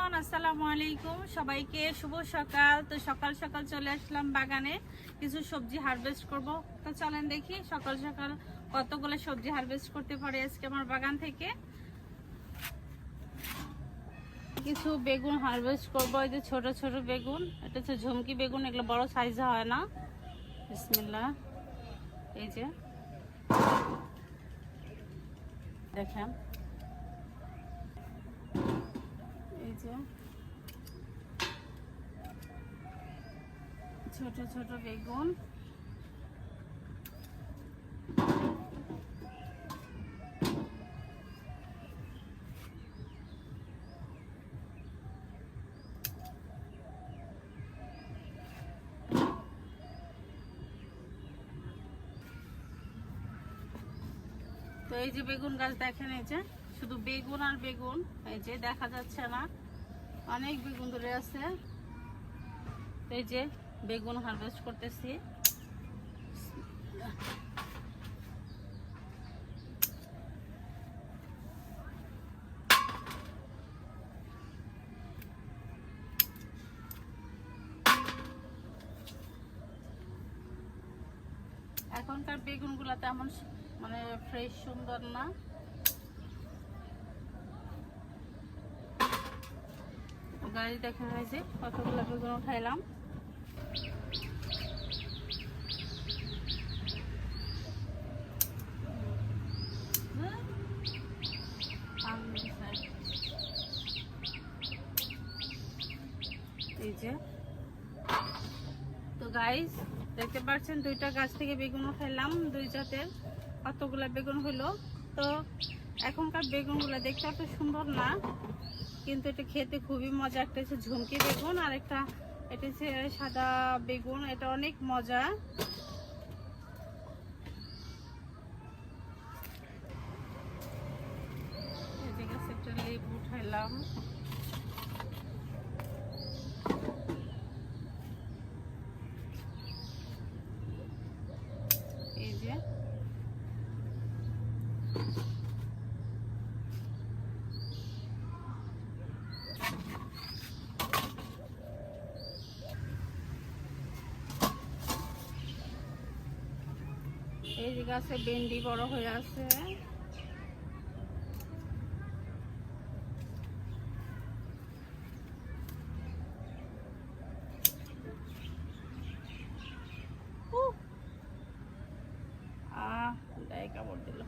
Everyone, আসসালামু আলাইকুম। সবাইকে শুভ সকাল। তো সকাল সকাল চলে আসলাম বাগানে, কিছু সবজি হারভেস্ট করব। তো চলেন দেখি সকাল সকাল কতগুলো সবজি হারভেস্ট করতে পারি আজকে আমার বাগান থেকে। কিছু বেগুন হারভেস্ট করব। এই যে ছোট ছোট বেগুন, এটা হচ্ছে ঝুমকি বেগুন, এগুলো বড় সাইজে হয় না। বিসমিল্লাহ। এই যে দেখেন, এই যে ছোট ছোট বেগুন। তো এই যে বেগুন গাছ দেখেন, এই যে শুধু বেগুন আর বেগুন, এই যে দেখা যাচ্ছে না, অনেক বেগুন ধরে আছে। এই যে বেগুন হারভেস্ট করতেছি। এখনকার বেগুনগুলো তেমন মানে ফ্রেশ সুন্দর না। গাড়ি দেখা হয় যে কতগুলো বেগুন উঠাইলাম। এই যে তো গাইস দেখতে পাচ্ছেন, দুইটা গাছ থেকে বেগুন উঠাইলাম, দুই জাতের। কতগুলো বেগুন হলো। তো এখনকার বেগুনগুলো দেখতে এত সুন্দর না, কিন্তু এটা খেতে খুবই মজা। একটা হচ্ছে ঝুমকি বেগুন, আর একটা এটা হচ্ছে সাদা বেগুন, এটা অনেক মজা। এই যে গাছে একটা লেবু উঠাইলাম। এই যে গাছে ভেন্ডি বড় হয়ে আছে। কামড় দিল।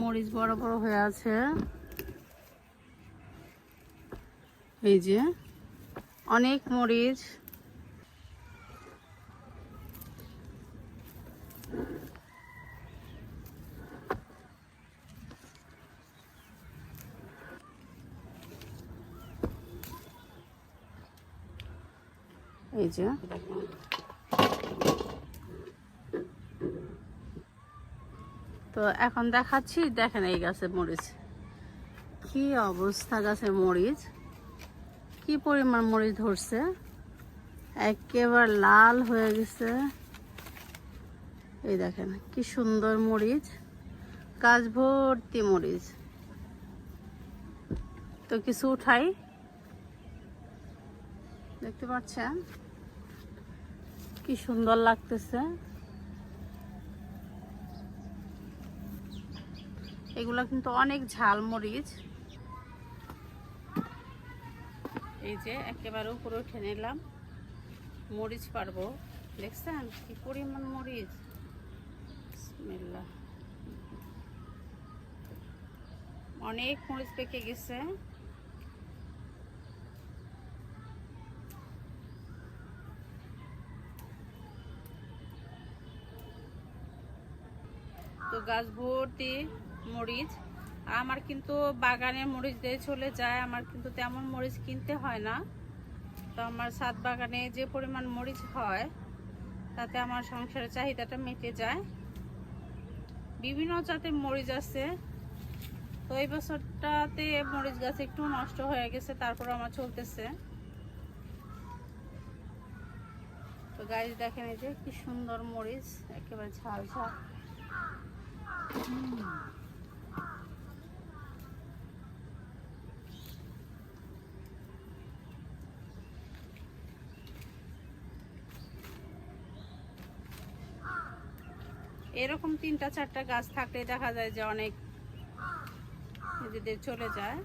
মরিচ বড় বড় হয়ে আছে, এই যে অনেক মরিচ। এই যে তো এখন দেখাচ্ছি, দেখেন এই গাছের মরিচ কি অবস্থা। গাছের মরিচ কি পরিমাণ মরিচ ধরছে, একেবারে লাল হয়ে গেছে। এই দেখেন কি সুন্দর মরিচ, গাছ ভর্তি মরিচ। তো কিছু উঠাই, দেখতে পাচ্ছেন কি সুন্দর লাগতেছে। এগুলা কিন্তু অনেক ঝাল মরিচ। এই যে একেবারে উপরে উঠে নিলাম, মরিচ পারবো। দেখছেন কি পরিমাণ মরিচ। বিসমিল্লাহ। অনেক মরিচ পেকে গেছে। তো গাছ ভর্তি মরিচ। আমার কিন্তু বাগানে মরিচ দিয়ে চলে যায়, আমার কিন্তু তেমন মরিচ কিনতে হয় না। তো আমার ছাদ বাগানে যে পরিমাণ মরিচ হয়, তাতে আমার সংসারের চাহিদাটা মিটে যায়। বিভিন্ন জাতের মরিচ আছে। তো এই বছরটাতে মরিচ গাছ একটু নষ্ট হয়ে গেছে, তারপর আমার চলতেছে। গাইস দেখেন এই যে কি সুন্দর মরিচ, একেবারে ঝাল ঝাল। এরকম 3টা 4টা গাছ থাকলে দেখা যায় যে অনেক নিজেদের চলে যায়।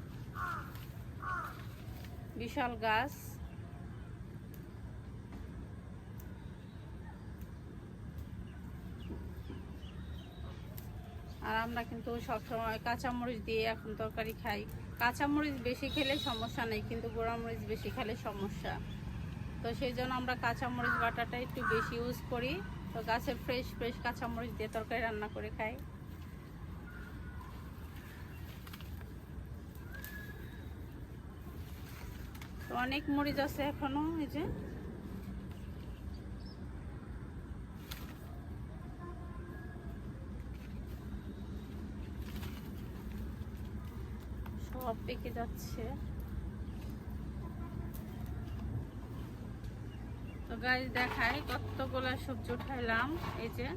বিশাল গাছ। আর আমরা কিন্তু সবসময় কাঁচামরিচ দিয়ে এখন তরকারি খাই। কাঁচামরিচ বেশি খেলে সমস্যা নেই, কিন্তু গুঁড়ামরিচ বেশি খেলে সমস্যা। তো সেই জন্য আমরা কাঁচামরিচ বাটাটা একটু বেশি ইউজ করি। তো গাছের ফ্রেশ ফ্রেশ কাঁচামরিচ দিয়ে তরকারি রান্না করে খাই। তো অনেক মরিচ আছে এখনো, এই যে সব পেকে যাচ্ছে। তো গাছ দেখায় কতগুলা সবজি উঠাইলাম। এই যে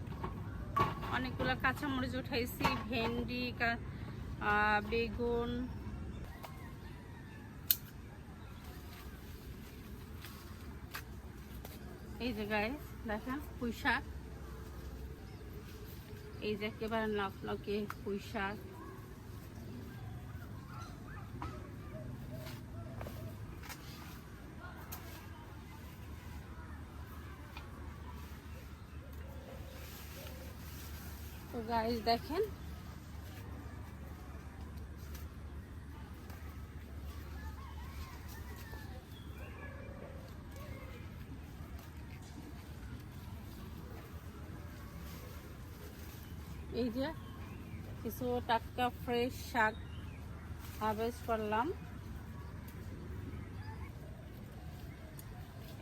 অনেকগুলা কাঁচামরিচ উঠাইছি, ভেন্ডি, বেগুন, এই যে গাছ দেখেন পুঁই শাক, এই যে একেবারে নকনকে পুঁই শাক। তো গাইস দেখেন এই যে কিছু টাটকা ফ্রেশ শাক হারভেস্ট করলাম।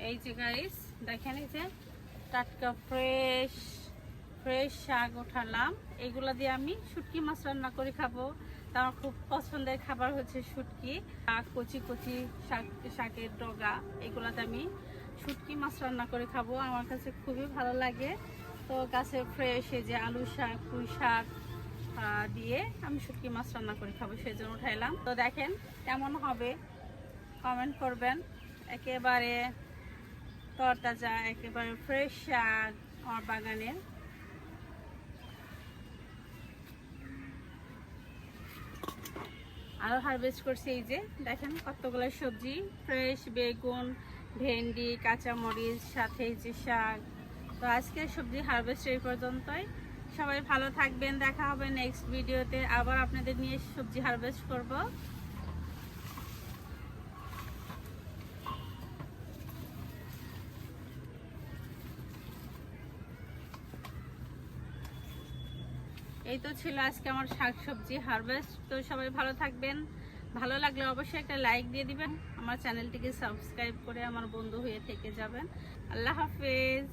এই যে গাইস দেখেন এই যে টাটকা ফ্রেশ শাক উঠালাম। এগুলা দিয়ে আমি শুটকি মাছ রান্না করে খাবো। আমার খুব পছন্দের খাবার হচ্ছে শুটকি। কচি কচি শাকের ডগা, এগুলাতে আমি শুটকি মাছ রান্না করে খাবো, আমার কাছে খুবই ভালো লাগে। তো গাছের ফ্রেশ এই যে আলু শাক, পুঁই শাক দিয়ে আমি শুটকি মাছ রান্না করে খাবো, সেই জন্য উঠাইলাম। তো দেখেন কেমন হবে কমেন্ট করবেন। একেবারে তরতাজা, একেবারে ফ্রেশ শাক আমার বাগানের। আরও হারভেস্ট করছি, এই যে দেখেন কতগুলো সবজি, ফ্রেশ বেগুন, ভেন্ডি, কাঁচামরিচ, সাথে এই যে শাক। তো আজকের সবজি হারভেস্ট এই পর্যন্তই। সবাই ভালো থাকবেন, দেখা হবে নেক্সট ভিডিওতে। আবার আপনাদের নিয়ে সবজি হারভেস্ট করব। এই তো ছিল আজকে আমার শাকসবজি হারভেস্ট। তো সবাই ভালো থাকবেন, ভালো লাগলে অবশ্যই একটা লাইক দিয়ে দিবেন, আমার চ্যানেলটিকে সাবস্ক্রাইব করে আমার বন্ধু হয়ে থেকে যাবেন। আল্লাহ হাফেজ।